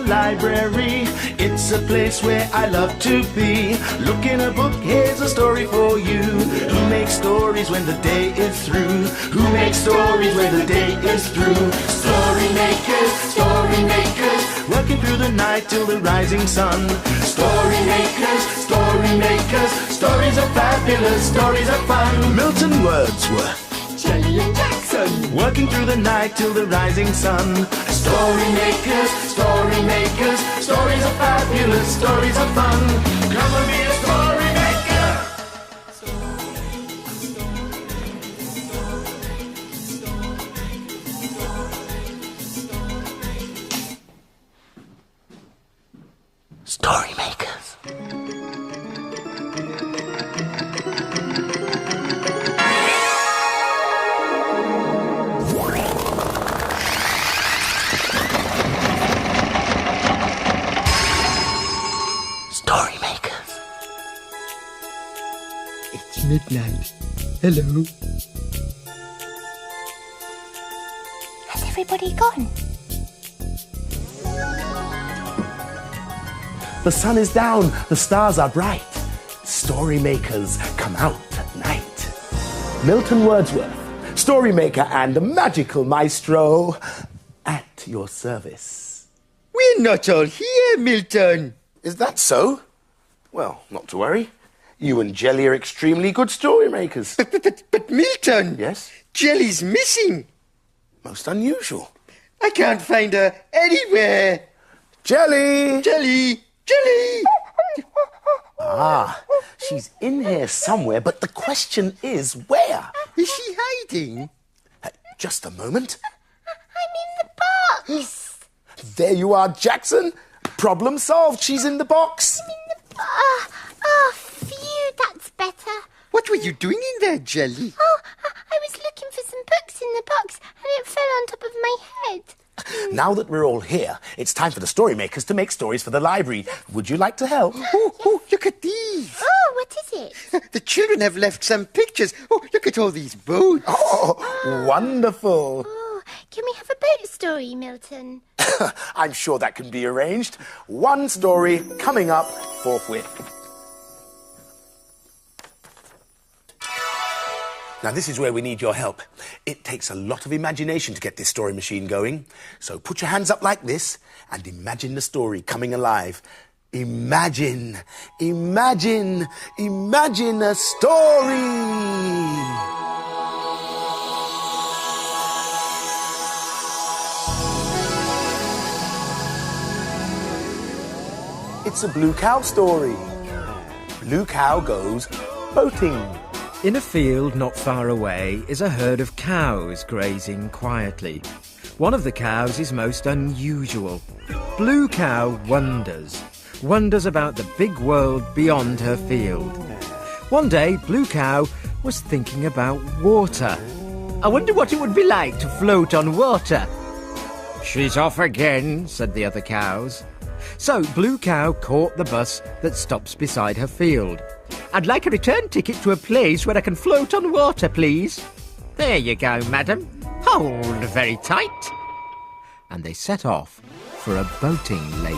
library. It's a place where I love to be. Look in a book, here's a story for you. Who makes stories when the day is through? Who makes stories when the day is through? Story makers, working through the night till the rising sun. Story makers, stories are fabulous, stories are fun. Milton Wordsworth, Shelley and Jackson, working through the night till the rising sun. Story makers, stories are fabulous, stories are fun. Come and be a story maker. Story makers. Story makers. It's midnight. Hello. Has everybody gone? The sun is down, the stars are bright. Story makers come out at night. Milton Wordsworth, story maker and magical maestro, at your service. We're not all here, Milton. Is that so? Well, not to worry. You and Jelly are extremely good story makers. But Milton. Yes? Jelly's missing. Most unusual. I can't find her anywhere. Jelly! Jelly! Ah, she's in here somewhere, but the question is where? Is she hiding? Just a moment. I'm in the box. There you are, Jackson. Problem solved. She's in the box. Phew, that's better. What were you doing in there, Jelly? Oh, I was looking for some books in the box and it fell on top of my head. Now that we're all here, it's time for the story makers to make stories for the library. Would you like to help? Oh, look at these. Oh, what is it? The children have left some pictures. Oh, look at all these boats. Oh, wonderful. Oh, can we have a boat story, Milton? I'm sure that can be arranged. One story coming up forthwith. Now, this is where we need your help. It takes a lot of imagination to get this story machine going. So put your hands up like this and imagine the story coming alive. Imagine a story! It's a blue cow story. Blue cow goes boating. In a field not far away is a herd of cows grazing quietly. One of the cows is most unusual. Blue cow wonders about the big world beyond her field. One day, Blue cow was thinking about water. I wonder what it would be like to float on water. She's off again, said the other cows. So Blue cow caught the bus that stops beside her field. I'd like a return ticket to a place where I can float on water, please. There you go, madam. Hold very tight. And they set off for a boating lake.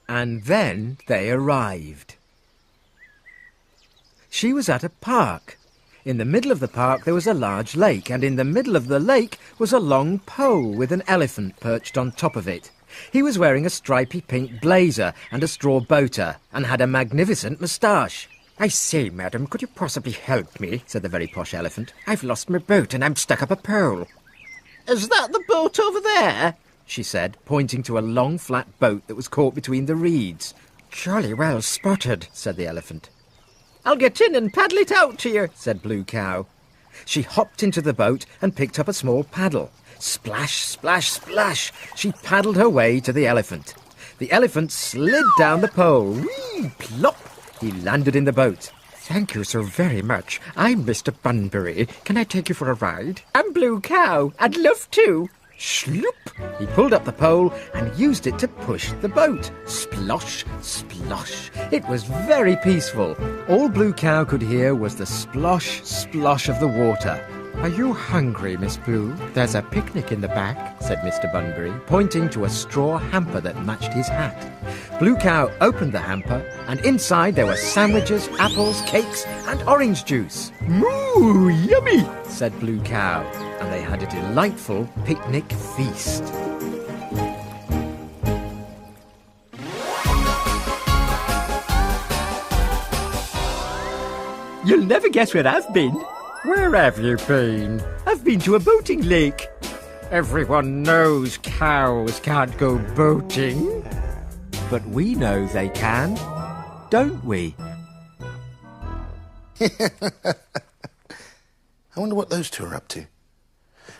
And then they arrived. She was at a park. In the middle of the park there was a large lake, and in the middle of the lake was a long pole with an elephant perched on top of it. He was wearing a stripy pink blazer and a straw boater, and had a magnificent moustache. I say, madam, could you possibly help me? Said the very posh elephant. I've lost my boat and I'm stuck up a pole. Is that the boat over there? She said, pointing to a long flat boat that was caught between the reeds. Jolly well spotted, said the elephant. I'll get in and paddle it out to you, said Blue cow. She hopped into the boat and picked up a small paddle. Splash, splash, splash! She paddled her way to the elephant. The elephant slid down the pole. Whee! Plop! He landed in the boat. Thank you so very much. I'm Mr. Bunbury. Can I take you for a ride? I'm Blue cow. I'd love to. Shloop! He pulled up the pole and used it to push the boat. Splosh, splosh. It was very peaceful. All Blue Cow could hear was the splosh, splosh of the water. Are you hungry, Miss Blue? There's a picnic in the back, said Mr. Bunbury, pointing to a straw hamper that matched his hat. Blue Cow opened the hamper, and inside there were sandwiches, apples, cakes, and orange juice. Moo, yummy, said Blue Cow, and they had a delightful picnic feast. You'll never guess where I've been. Where have you been? I've been to a boating lake. Everyone knows cows can't go boating. But we know they can, don't we? I wonder what those two are up to.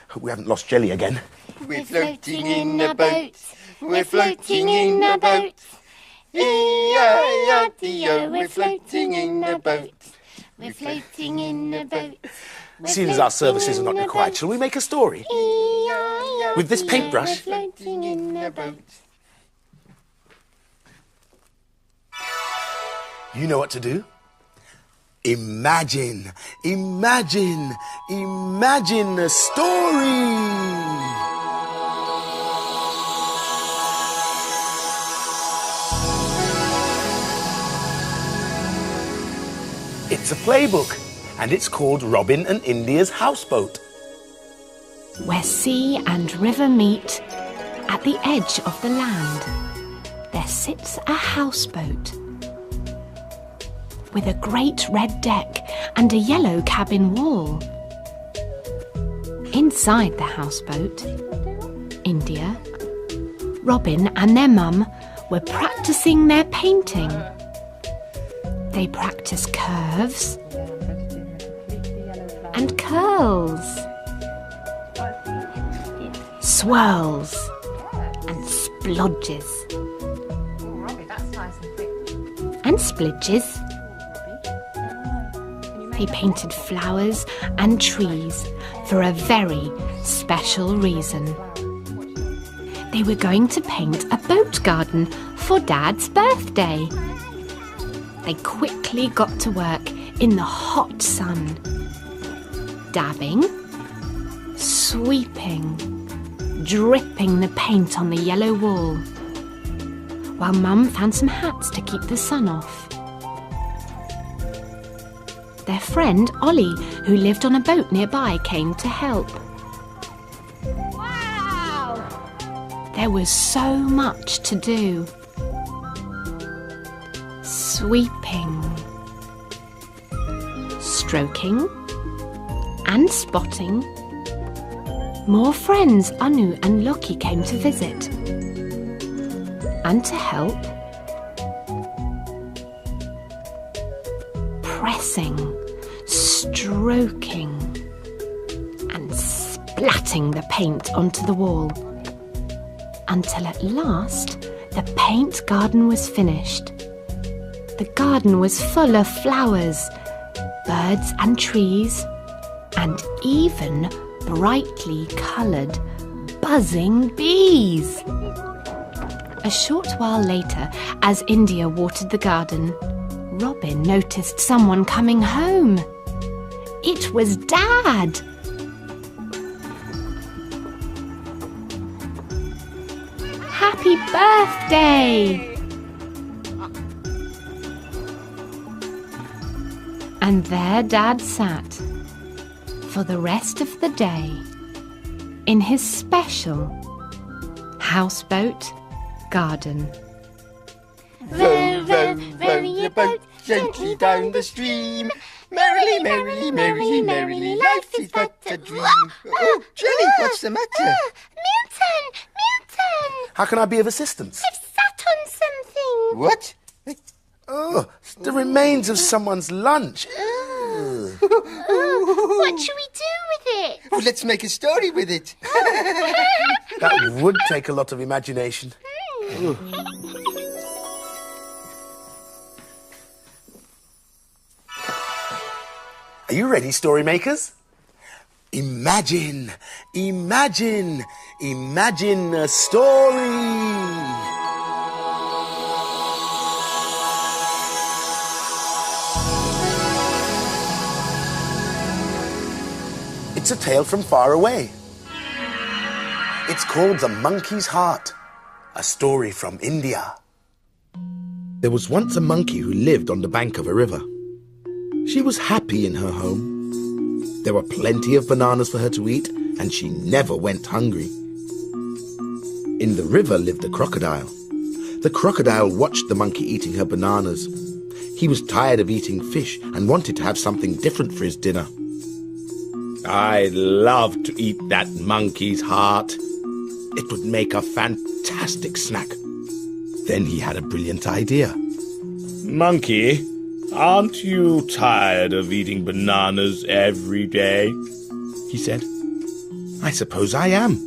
Hope we haven't lost Jelly again. We're floating in a boat. We're floating in a boat. E-I-I-D-O. We're floating in a boat. We're floating in a boat. Seeing as our services are not required, shall we make a story? With this paintbrush? We're floating in a boat. You know what to do. Imagine, imagine, imagine a story. It's a playbook, and it's called Robin and India's Houseboat. Where sea and river meet, at the edge of the land, there sits a houseboat with a great red deck and a yellow cabin wall. Inside the houseboat, India, Robin and their mum were practicing their painting. They practice curves and curls, swirls and splodges and splidges. They painted flowers and trees for a very special reason. They were going to paint a boat garden for Dad's birthday. They quickly got to work in the hot sun, dabbing, sweeping, dripping the paint on the yellow wall, while Mum found some hats to keep the sun off. Their friend Ollie, who lived on a boat nearby, came to help. Wow! There was so much to do. Sweeping, stroking, and spotting. More friends, Anu and Loki, came to visit. And to help, pressing, stroking, and splatting the paint onto the wall. Until at last, the paint garden was finished. The garden was full of flowers, birds and trees, and even brightly coloured, buzzing bees. A short while later, as India watered the garden, Robin noticed someone coming home. It was Dad. Happy birthday! And there Dad sat for the rest of the day in his special houseboat garden. Row, row, row your boat gently down the stream. Merrily, merrily, merrily, merrily, life is but a dream. Oh, Jelly, what's the matter? Milton! Milton! How can I be of assistance? I've sat on something. What? Oh, it's the remains of someone's lunch. What should we do with it? Oh, let's make a story with it. That would take a lot of imagination. Are you ready, story makers? Imagine, imagine, imagine a story. It's a tale from Faraway. It's called The Monkey's Heart, a story from India. There was once a monkey who lived on the bank of a river. She was happy in her home. There were plenty of bananas for her to eat, and she never went hungry. In the river lived a crocodile. The crocodile watched the monkey eating her bananas. He was tired of eating fish and wanted to have something different for his dinner. I'd love to eat that monkey's heart. It would make a fantastic snack. Then he had a brilliant idea. Monkey, aren't you tired of eating bananas every day? He said. I suppose I am,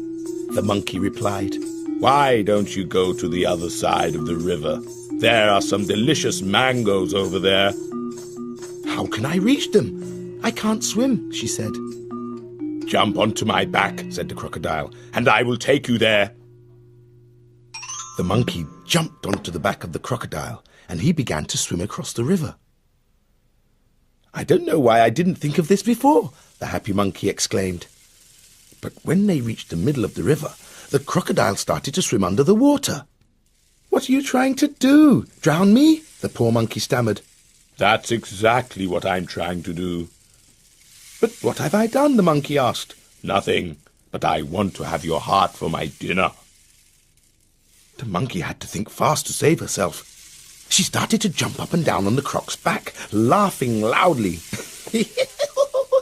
the monkey replied. Why don't you go to the other side of the river? There are some delicious mangoes over there. How can I reach them? I can't swim, she said. Jump onto my back, said the crocodile, and I will take you there. The monkey jumped onto the back of the crocodile, and he began to swim across the river. I don't know why I didn't think of this before, the happy monkey exclaimed. But when they reached the middle of the river, the crocodile started to swim under the water. What are you trying to do? Drown me? The poor monkey stammered. That's exactly what I'm trying to do. But what have I done? The monkey asked. Nothing, but I want to have your heart for my dinner. The monkey had to think fast to save herself. She started to jump up and down on the croc's back, laughing loudly.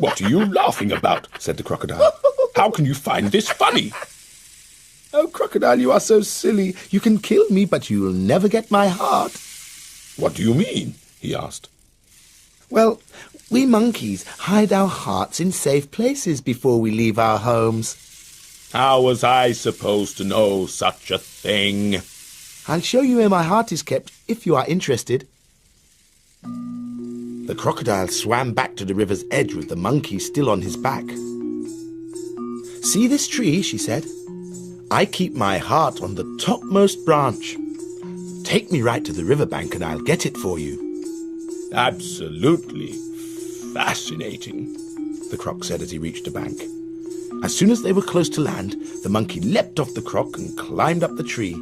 What are you laughing about? Said the crocodile. How can you find this funny? Oh, crocodile, you are so silly. You can kill me, but you'll never get my heart. What do you mean? He asked. Well, we monkeys hide our hearts in safe places before we leave our homes. How was I supposed to know such a thing? I'll show you where my heart is kept, if you are interested. The crocodile swam back to the river's edge with the monkey still on his back. See this tree, she said. I keep my heart on the topmost branch. Take me right to the riverbank and I'll get it for you. Absolutely fascinating, the croc said as he reached the bank. As soon as they were close to land, the monkey leapt off the croc and climbed up the tree.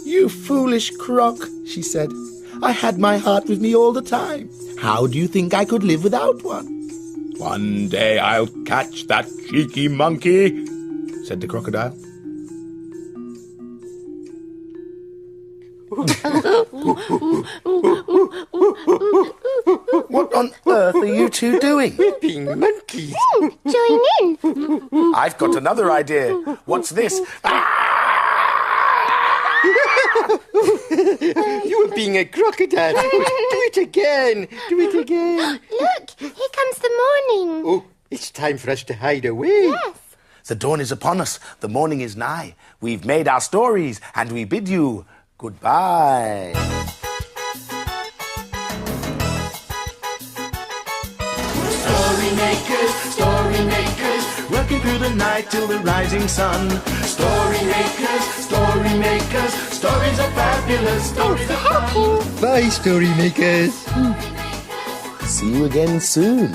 You foolish croc, she said. I had my heart with me all the time. How do you think I could live without one? One day I'll catch that cheeky monkey, said the crocodile. What on earth are you two doing? We're being monkeys. Join in. I've got another idea. What's this? You were being a crocodile. Do it again. Do it again. Look, here comes the morning. Oh, it's time for us to hide away. Yes. The dawn is upon us. The morning is nigh. We've made our stories, and we bid you goodbye. Story makers, working through the night till the rising sun. Story makers, stories are fabulous. Stories are fun. Bye, story makers. See you again soon.